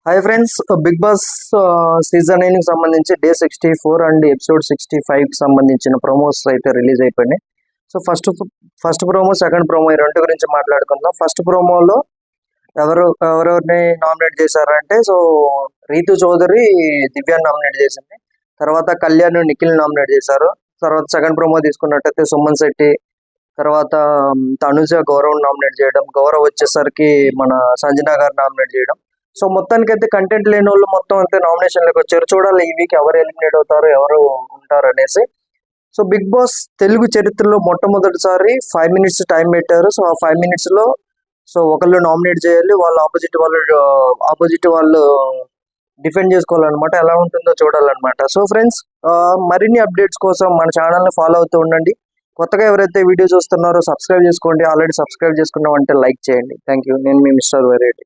Hi friends, Bigg Boss season 9 కి సంబంధించి day 64 and episode 65 కి సంబంధించిన ప్రోమోస్ అయితే రిలీజ్ అయిపోయినాయి. So first promo, second promo ఈ రెండు గురించి మాట్లాడుకుందాం. ఫస్ట్ ప్రోమోలో ఎవరెవరిని నామినేట్ చేశారంటే, సో రీతు చౌదరి దివ్యాన్ని నామినేట్ చేసింది. తర్వాత కళ్యాణ్, నిఖిల్ నామినేట్ చేశారు. తర్వాత సెకండ్ ప్రోమో తీసుకున్నట్టయితే సుమన్ శెట్టి, తర్వాత తనుజ గౌరవ్ నామినేట్ చేయడం, గౌరవ్ వచ్చేసరికి మన సంజనా గారు నామినేట్ చేయడం. సో మొత్తానికి అయితే కంటెంట్ లేని వాళ్ళు మొత్తం అయితే నామినేషన్లకు వచ్చారు. చూడాలి ఈ వీక్ ఎవరు ఎలిమినేట్ అవుతారు, ఎవరు ఉంటారు అనేసి. సో బిగ్ బాస్ తెలుగు చరిత్రలో మొట్టమొదటిసారి 5 minutes టైం పెట్టారు. సో ఆ 5 minutes లో సో ఒకళ్ళు నామినేట్ చేయాలి, వాళ్ళు ఆపోజిట్ వాళ్ళు డిఫెండ్ చేసుకోవాలన్నమాట. ఎలా ఉంటుందో చూడాలన్నమాట. సో ఫ్రెండ్స్, మరిన్ని అప్డేట్స్ కోసం మన ఛానల్ని ఫాలో అవుతూ ఉండండి. కొత్తగా ఎవరైతే వీడియో చూస్తున్నారో సబ్స్క్రైబ్ చేసుకోండి. ఆల్రెడీ సబ్స్క్రైబ్ చేసుకున్నామంటే లైక్ చేయండి. Thank you. నేను మీ మిస్టర్ వెరైటీ.